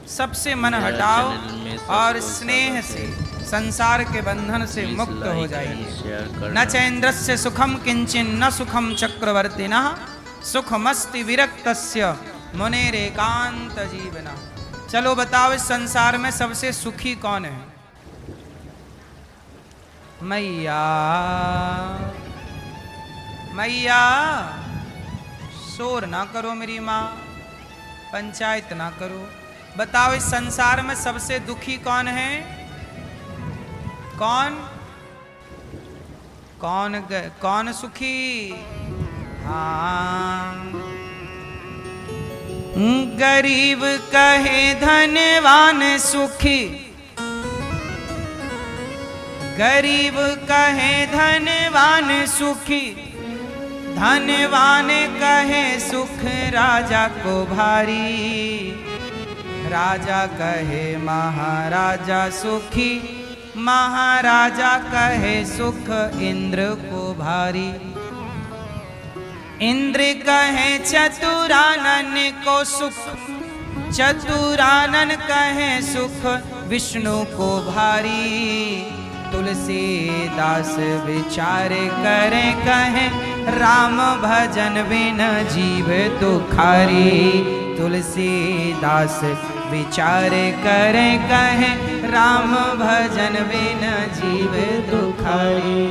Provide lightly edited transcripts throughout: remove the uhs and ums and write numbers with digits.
सबसे मन हटाओ और स्नेह से संसार के बंधन से मुक्त हो जाइए। न चैन्द्रस्य सुखम किंचिन न सुखम चक्रवर्तिनः सुखमस्ति विरक्तस्य मुनेरेकांत जीवना। चलो बताओ, इस संसार में सबसे सुखी कौन है? मैया मैया, शोर ना करो मेरी माँ, पंचायत ना करो। बताओ, इस संसार में सबसे दुखी कौन है? कौन कौन कौन सुखी? हाँ, गरीब कहे धनवान सुखी, गरीब कहे धनवान सुखी, धनवान कहे सुख राजा को भारी, राजा कहे महाराजा सुखी, महाराजा कहे सुख इंद्र को भारी। इंद्र कहे चतुरानन को सुख, चतुरानन कहे सुख विष्णु को भारी। तुलसीदास विचार करे कहे राम भजन बिन जीव दुखारी। तुलसीदास विचार करे कहे राम भजन बिन जीव दुखारी।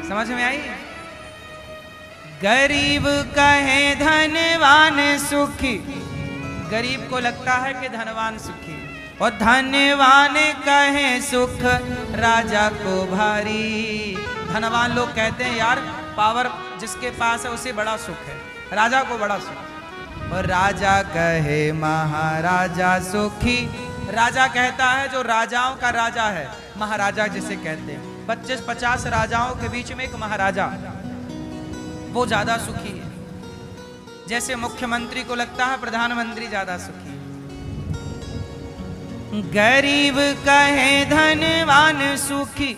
समझ में आई? गरीब कहे धनवान सुखी, गरीब को लगता है कि धनवान सुखी, और धनवान कहे सुख राजा को भारी। धनवान लोग कहते हैं यार पावर जिसके पास है उसे बड़ा सुख है, राजा को बड़ा सुख। और राजा कहे महाराजा सुखी, राजा कहता है जो राजाओं का राजा है, महाराजा जिसे कहते हैं। 25-50 राजाओं के बीच में एक महाराजा, वो ज्यादा सुखी है। जैसे मुख्यमंत्री को लगता है प्रधानमंत्री ज्यादा सुखी है। गरीब कहे धनवान सुखी,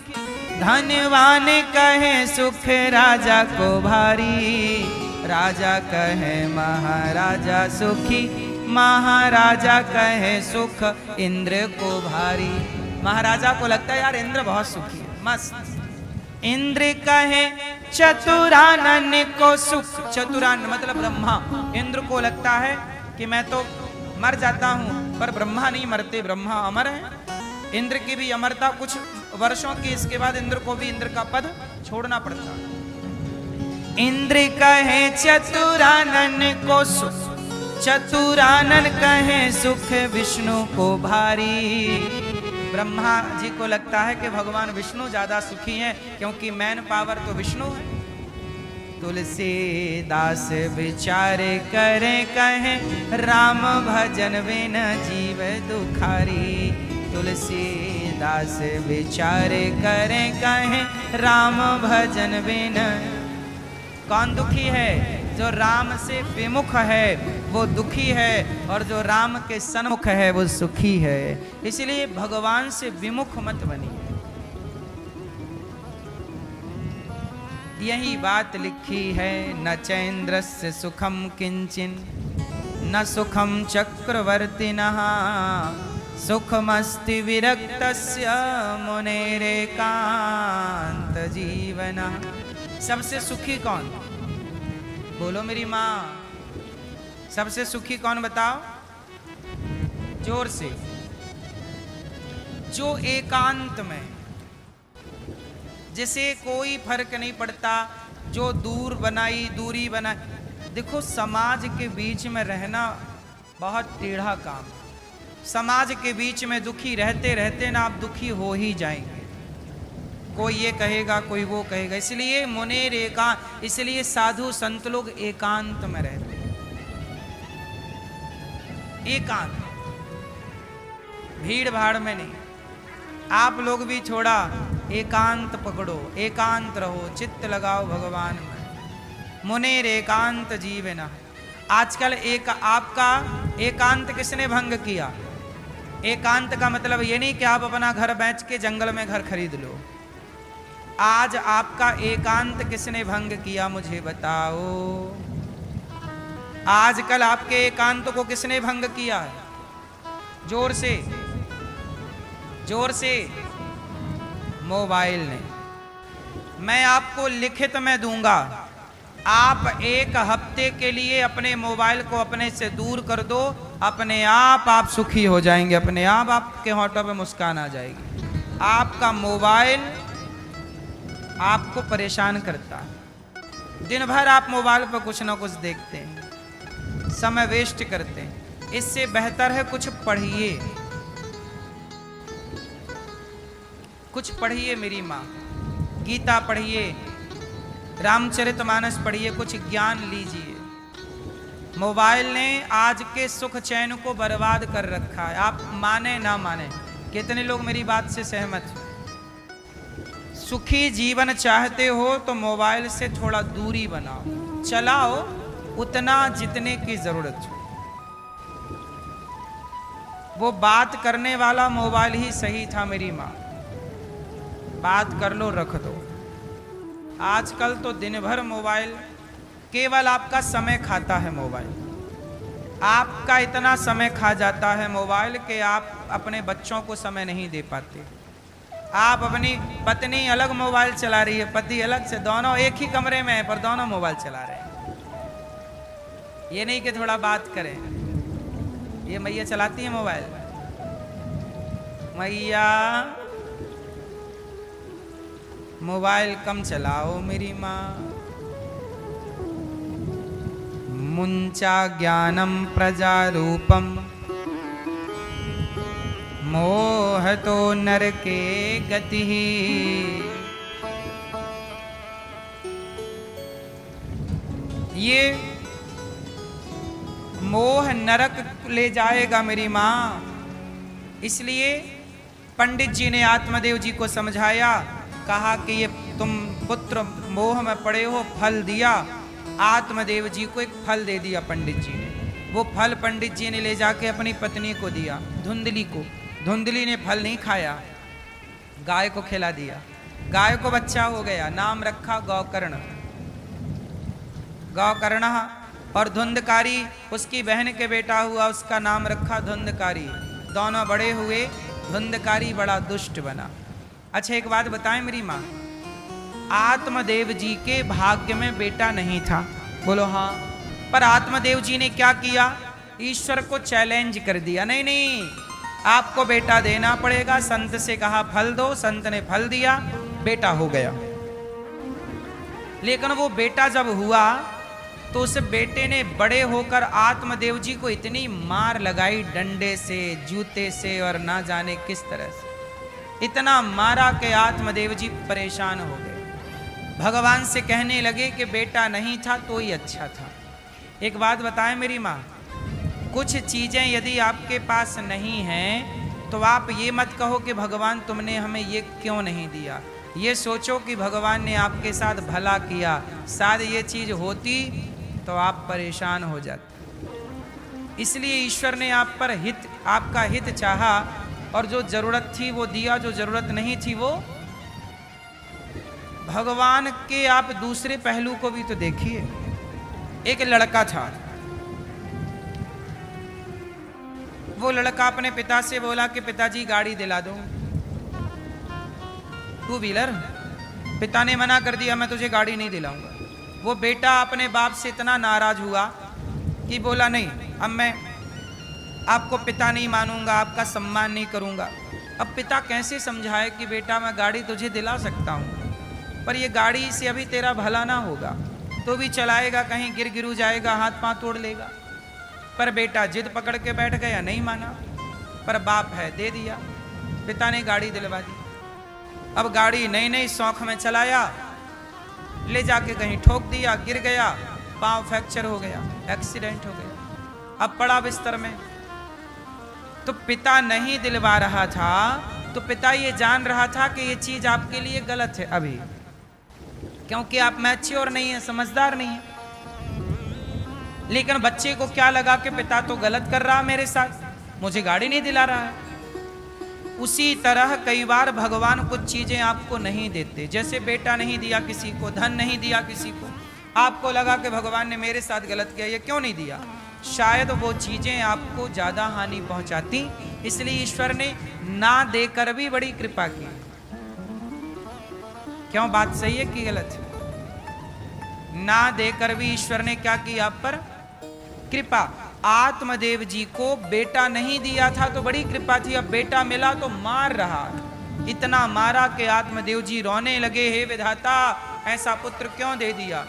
धनवान कहे सुख राजा को भारी। राजा कहे महाराजा सुखी, महाराजा कहे सुख इंद्र को भारी। महाराजा को लगता है यार इंद्र बहुत सुखी है, मस्त। इंद्र कहे चतुरानन को सुख, चतुरानन मतलब ब्रह्मा। इंद्र को लगता है कि मैं तो मर जाता हूं, पर ब्रह्मा नहीं मरते, ब्रह्मा अमर है। इंद्र की भी अमरता कुछ वर्षों की, इसके बाद इंद्र को भी इंद्र का पद छोड़ना पड़ता है। इंद्र कहे चतुरानन को सुख, चतुरानन कहे सुख विष्णु को भारी। ब्रह्मा जी को लगता है कि भगवान विष्णु ज्यादा सुखी हैं, क्योंकि मैन पावर तो विष्णु है। तुलसीदास विचार करे कहे राम भजन बिन जीव दुखारी। तुलसीदास विचार करे कहे राम भजन बिन। कौन दुखी है? जो राम से विमुख है वो दुखी है, और जो राम के सन्मुख है वो सुखी है। इसलिए भगवान से विमुख मत बनिए। यही बात लिखी है, न चैन्द्रस्य सुखम किंचिन न सुखम चक्रवर्तिनः सुखमस्ति विरक्तस्य मुनेरेकांत जीवनः। सबसे सुखी कौन? बोलो मेरी माँ, सबसे सुखी कौन बताओ जोर से। जो एकांत में, जिसे कोई फर्क नहीं पड़ता, जो दूरी बनाई। देखो समाज के बीच में रहना बहुत टेढ़ा काम। समाज के बीच में दुखी रहते रहते ना आप दुखी हो ही जाएंगे। कोई ये कहेगा, कोई वो कहेगा। इसलिए मुनेर एकांत, इसलिए साधु संत लोग एकांत में रहते हैं। एकांत, भीड़ भाड़ में नहीं। आप लोग भी थोड़ा एकांत पकड़ो, एकांत रहो, चित्त लगाओ भगवान में। मुनेर एकांत जीवना। आजकल एक आपका एकांत किसने भंग किया? एकांत का मतलब ये नहीं कि आप अपना घर बेच के जंगल में घर खरीद लो। आज आपका एकांत किसने भंग किया मुझे बताओ। आजकल आपके एकांत को किसने भंग किया है? जोर से, जोर से। मोबाइल ने। मैं आपको लिखित में दूंगा, आप 1 हफ्ते के लिए अपने मोबाइल को अपने से दूर कर दो, अपने आप सुखी हो जाएंगे, अपने आप आपके होठों पे मुस्कान आ जाएगी। आपका मोबाइल आपको परेशान करता है। दिन भर आप मोबाइल पर कुछ ना कुछ देखते हैं, समय वेस्ट करते हैं। इससे बेहतर है कुछ पढ़िए, कुछ पढ़िए मेरी माँ। गीता पढ़िए, रामचरितमानस पढ़िए, कुछ ज्ञान लीजिए। मोबाइल ने आज के सुख चैन को बर्बाद कर रखा है। आप माने ना माने, कितने लोग मेरी बात से सहमत हैं? सुखी जीवन चाहते हो तो मोबाइल से थोड़ा दूरी बनाओ, चलाओ उतना जितने की जरूरत हो। वो बात करने वाला मोबाइल ही सही था मेरी माँ। बात कर लो, रख दो। आजकल तो दिन भर मोबाइल, केवल आपका समय खाता है मोबाइल। आपका इतना समय खा जाता है मोबाइल कि आप अपने बच्चों को समय नहीं दे पाते। आप अपनी पत्नी अलग मोबाइल चला रही है, पति अलग से, दोनों एक ही कमरे में है पर दोनों मोबाइल चला रहे हैं। ये नहीं कि थोड़ा बात करें। ये मैया चलाती है मोबाइल। मैया मोबाइल कम चलाओ मेरी माँ। मुंचा ज्ञानम प्रजारूपम मोह तो नरके गति। ये मोह नरक ले जाएगा मेरी माँ। इसलिए पंडित जी ने आत्मदेव जी को समझाया, कहा कि ये तुम पुत्र मोह में पड़े हो, फल दिया। आत्मदेव जी को एक फल दे दिया पंडित जी ने। वो फल पंडित जी ने ले जाके अपनी पत्नी को दिया, धुंधली को। धुंधली ने फल नहीं खाया, गाय को खिला दिया। गाय को बच्चा हो गया, नाम रखा गौकर्ण। गौकर्ण। और धुंधकारी उसकी बहन के बेटा हुआ, उसका नाम रखा धुंधकारी। दोनों बड़े हुए, धुंधकारी बड़ा दुष्ट बना। अच्छा एक बात बताएं मेरी माँ, आत्मदेव जी के भाग्य में बेटा नहीं था, बोलो हाँ। पर आत्मदेव जी ने क्या किया? ईश्वर को चैलेंज कर दिया, नहीं नहीं आपको बेटा देना पड़ेगा। संत से कहा फल दो, संत ने फल दिया, बेटा हो गया। लेकिन वो बेटा जब हुआ तो उस बेटे ने बड़े होकर आत्मदेव जी को इतनी मार लगाई, डंडे से, जूते से और ना जाने किस तरह से। इतना मारा कि आत्मदेव जी परेशान हो गए। भगवान से कहने लगे कि बेटा नहीं था तो ही अच्छा था। एक बात बताएं मेरी माँ, कुछ चीजें यदि आपके पास नहीं हैं तो आप ये मत कहो कि भगवान तुमने हमें ये क्यों नहीं दिया। ये सोचो कि भगवान ने आपके साथ भला किया, शायद ये चीज होती तो आप परेशान हो जाते। इसलिए ईश्वर ने आप पर हित, आपका हित चाहा और जो जरूरत थी वो दिया, जो जरूरत नहीं थी वो। भगवान के आप दूसरे पहलू को भी तो देखिए। एक लड़का था, वो लड़का अपने पिता से बोला कि पिताजी गाड़ी दिला दो, 2 व्हीलर। पिता ने मना कर दिया, मैं तुझे गाड़ी नहीं दिलाऊंगा। वो बेटा अपने बाप से इतना नाराज हुआ कि बोला नहीं, अब मैं आपको पिता नहीं मानूंगा, आपका सम्मान नहीं करूंगा। अब पिता कैसे समझाए कि बेटा मैं गाड़ी तुझे दिला सकता हूं, पर ये गाड़ी से अभी तेरा भला ना होगा, तो भी चलाएगा, कहीं गिर गिरू जाएगा, हाथ पांव तोड़ लेगा। पर बेटा जिद पकड़ के बैठ गया, नहीं माना। पर बाप है, दे दिया। पिता ने गाड़ी दिलवा दी। अब गाड़ी नई नई शौक में चलाया, ले जाके कहीं ठोक दिया, गिर गया, पांव फ्रैक्चर हो गया, एक्सीडेंट हो गया। अब पड़ा बिस्तर में। तो पिता नहीं दिलवा रहा था, तो पिता ये जान रहा था कि ये चीज आपके लिए गलत है अभी, क्योंकि आप मैच्योर नहीं है, समझदार नहीं है। लेकिन बच्चे को क्या लगा कि पिता तो गलत कर रहा मेरे साथ, मुझे गाड़ी नहीं दिला रहा है। उसी तरह कई बार भगवान कुछ चीजें आपको नहीं देते। जैसे बेटा नहीं दिया किसी को, धन नहीं दिया किसी को, आपको लगा कि भगवान ने मेरे साथ गलत किया, ये क्यों नहीं दिया। शायद वो चीजें आपको ज्यादा हानि पहुंचाती इसलिए ईश्वर ने ना देकर भी बड़ी कृपा की। क्यों, बात सही है कि गलत है? ना देकर भी ईश्वर ने क्या किया आप पर? कृपा। आत्मदेव जी को बेटा नहीं दिया था तो बड़ी कृपा थी, अब बेटा मिला तो मार रहा, इतना मारा कि आत्मदेव जी रोने लगे, हे विधाता ऐसा पुत्र क्यों दे दिया?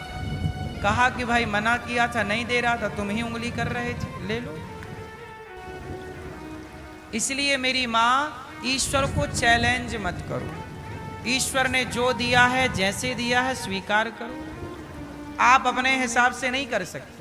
कहा कि भाई मना किया था, नहीं दे रहा था, तुम ही उंगली कर रहे थे, ले लो। इसलिए मेरी मां, ईश्वर को चैलेंज मत करो। ईश्वर ने जो दिया है, जैसे दिया है, स्वीकार करो। आप अपने हिसाब से नहीं कर सकते।